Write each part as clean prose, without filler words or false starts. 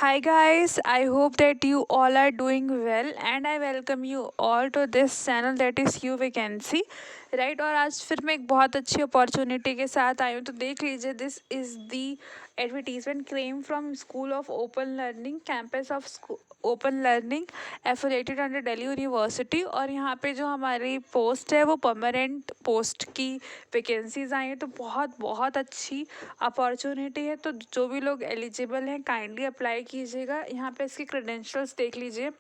Hi guys, I hope that you all are doing well and I welcome you all to this channel that is You Vacancy. Right और आज फिर मैं एक बहुत अच्छी opportunity के साथ आई हूँ तो देख लीजिए this is the advertisement claim from school of open learning campus of open learning affiliated under Delhi university और यहाँ पे जो हमारी पोस्ट है वो परमानेंट पोस्ट की वैकेंसीज आई हैं तो बहुत बहुत अच्छी अपॉर्चुनिटी है। तो जो भी लोग एलिजिबल हैं काइंडली अप्लाई कीजिएगा। यहाँ पे इसके क्रेडेंशियल्स देख लीजिए।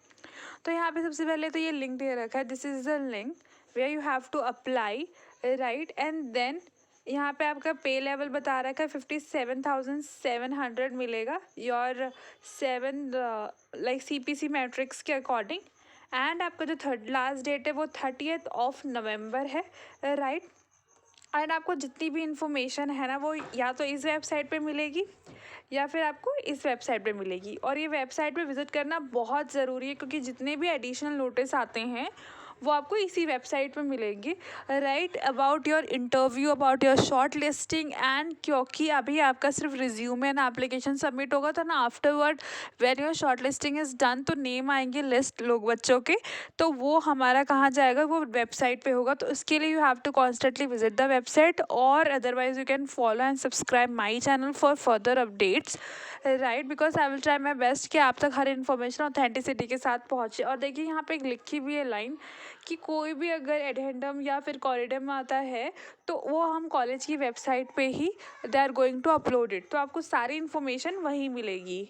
तो यहाँ पे सबसे पहले तो ये लिंक दे रखा है, this is the link where you have to apply right and then यहाँ पे आपका पे लेवल बता रखा है 57,700 मिलेगा योर 7 लाइक CPC मैट्रिक्स के अकॉर्डिंग। एंड आपका जो थर्ड लास्ट डेट है वो 30th ऑफ नवंबर है राइट। एंड आपको जितनी भी इंफॉर्मेशन है ना वो या तो इस वेबसाइट पे मिलेगी या फिर आपको इस वेबसाइट पे मिलेगी। और ये वेबसाइट पे विज़िट करना बहुत ज़रूरी है क्योंकि जितने भी एडिशनल नोटिस आते हैं वो आपको इसी वेबसाइट पे मिलेंगे right. About your interview, about your short listing and क्योंकि अभी आपका सिर्फ रिज्यूम एंड एप्लीकेशन सबमिट होगा था ना, afterward when your short listing is done तो नेम आएंगे लिस्ट लोग बच्चों के, तो वो हमारा कहाँ जाएगा, वो वेबसाइट पे होगा। तो इसके लिए you have to constantly visit the website और otherwise you can follow and subscribe my channel for further updates right, because I will try my best कि आप तक हर इन्फॉर्मेशन ऑथेंटिसिटी के साथ पहुँचे। और देखिए यहाँ पे एक लिखी हुई है लाइन कि कोई भी अगर एडेंडम या फिर कॉरिडम आता है तो वो हम कॉलेज की वेबसाइट पे ही they are going to upload it, तो आपको सारी इन्फॉर्मेशन वहीं मिलेगी।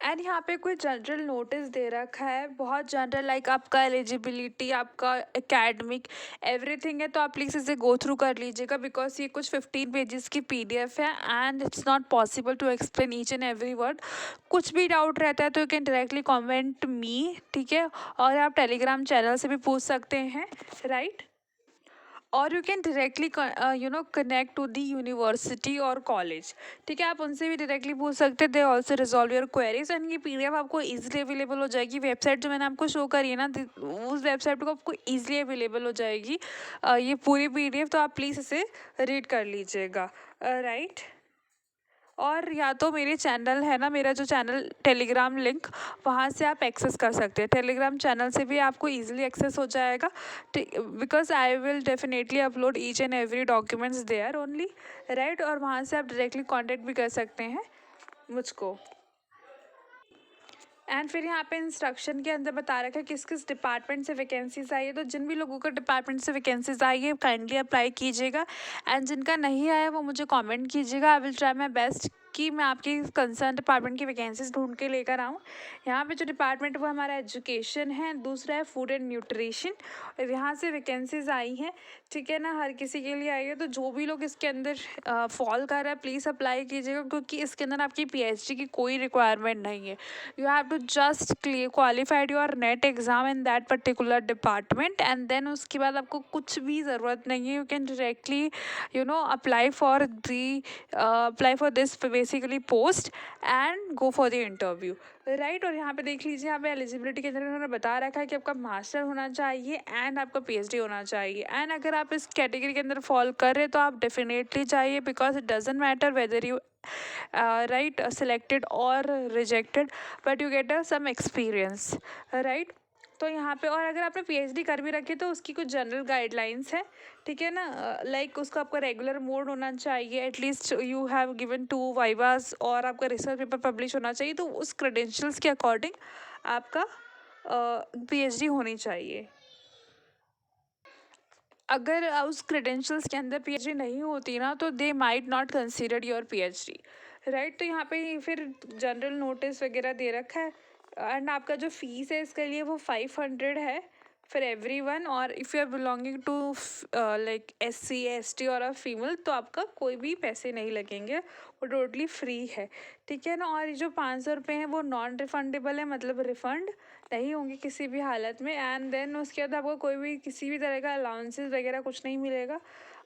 एंड यहाँ पे कोई जनरल नोटिस दे रखा है, बहुत जनरल, लाइक आपका एलिजिबिलिटी, आपका एकेडमिक एवरीथिंग है। तो आप प्लीज़ इसे गो थ्रू कर लीजिएगा बिकॉज ये कुछ 15 पेजेस की PDF है and it's not possible to explain each and every word. कुछ भी डाउट रहता है तो you can directly comment me, ठीक है। और आप टेलीग्राम चैनल से भी पूछ सकते हैं राइट। और you can directly connect to the university और कॉलेज, ठीक है। आप उनसे भी डायरेक्टली पूछ सकते हैं, they also resolve your queries. And ये PDF आपको ईजिली अवेलेबल हो जाएगी। वेबसाइट जो मैंने आपको शो करी है ना, उस वेबसाइट पर आपको ईजिली अवेलेबल हो जाएगी ये पूरी PDF। तो आप प्लीज़ इसे रीड कर लीजिएगा राइट। और या तो मेरे चैनल है ना, मेरा जो चैनल टेलीग्राम लिंक, वहाँ से आप एक्सेस कर सकते हैं। टेलीग्राम चैनल से भी आपको इजीली एक्सेस हो जाएगा because I will definitely upload each and every documents there only right. और वहाँ से आप डायरेक्टली कांटेक्ट भी कर सकते हैं मुझको। एंड फिर यहाँ पे इंस्ट्रक्शन के अंदर बता रखा है किस किस डिपार्टमेंट से वैकेंसीज आई है। तो जिन भी लोगों को डिपार्टमेंट से वैकेंसीज आई है काइंडली अप्लाई कीजिएगा। एंड जिनका नहीं आया वो मुझे कमेंट कीजिएगा। आई विल ट्राई माई बेस्ट कि मैं आपकी कंसर्न डिपार्टमेंट की वैकेंसीज ढूंढ के लेकर आऊँ। यहाँ पे जो डिपार्टमेंट वो हमारा एजुकेशन है, दूसरा है फूड एंड न्यूट्रिशन। और यहाँ से वैकेंसीज आई हैं, ठीक है ना, हर किसी के लिए आई है। तो जो भी लोग इसके अंदर फॉल कर रहा है प्लीज़ अप्लाई कीजिएगा क्योंकि इसके अंदर आपकी PhD की कोई रिक्वायरमेंट नहीं है। you have to just clear qualified your net exam in that particular department and then उसके बाद आपको कुछ भी ज़रूरत नहीं है। you can directly apply for the apply for this basically post and go for the interview right. और यहाँ पे देख लीजिए, यहाँ पे एलिजिबिलिटी के अंदर उन्होंने बता रखा है कि आपका मास्टर होना चाहिए एंड आपका PhD होना चाहिए। एंड अगर आप इस कैटेगरी के अंदर फॉल कर रहे हैं तो आप डेफिनेटली चाहिए because it doesn't matter whether you right selected or rejected but you get some experience right। तो यहाँ पे और अगर आपने PhD कर भी रखी तो उसकी कुछ जनरल गाइडलाइंस है, ठीक है ना। लाइक उसका आपका रेगुलर मोड होना चाहिए, at least you have given 2 vivas और आपका रिसर्च पेपर पब्लिश होना चाहिए। तो उस क्रेडेंशियल्स के अकॉर्डिंग आपका PhD होनी चाहिए। अगर उस क्रेडेंशियल्स के अंदर PhD नहीं होती ना तो they might not consider your PhD right. तो यहाँ पे फिर जनरल नोटिस वगैरह दे रखा है। एंड आपका जो फीस है इसके लिए वो 500 है फॉर एवरीवन। और if you are belonging to like SC ST और अ फीमेल तो आपका कोई भी पैसे नहीं लगेंगे, वो टोटली फ्री है, ठीक है ना। और ये जो 500 रुपये हैं वो नॉन रिफंडेबल है, मतलब रिफ़ंड नहीं होंगे किसी भी हालत में। एंड देन उसके बाद आपको कोई भी किसी भी तरह का अलाउंसेस वगैरह कुछ नहीं मिलेगा।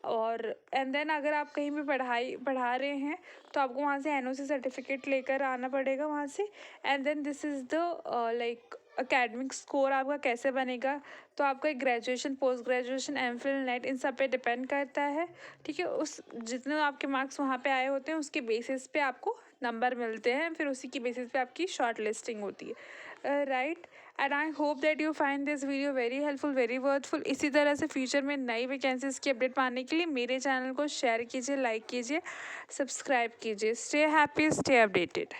और एंड देन अगर आप कहीं भी पढ़ा रहे हैं तो आपको वहाँ से NOC सर्टिफिकेट लेकर आना पड़ेगा वहाँ से। And then this is the like academic score आपका कैसे बनेगा, तो आपका graduation, post graduation, MPhil, NET इन सब पे डिपेंड करता है, ठीक है। उस जितने आपके मार्क्स वहाँ पे आए होते हैं उसके बेसिस पे आपको नंबर मिलते हैं, फिर उसी की बेसिस पे आपकी शॉर्ट लिस्टिंग होती है, right. And I hope that you find this video very helpful, very worthful. इसी तरह से फ्यूचर में नई वैकेंसीज़ की अपडेट पाने के लिए मेरे चैनल को शेयर कीजिए, लाइक कीजिए, सब्सक्राइब कीजिए। Stay happy, stay updated.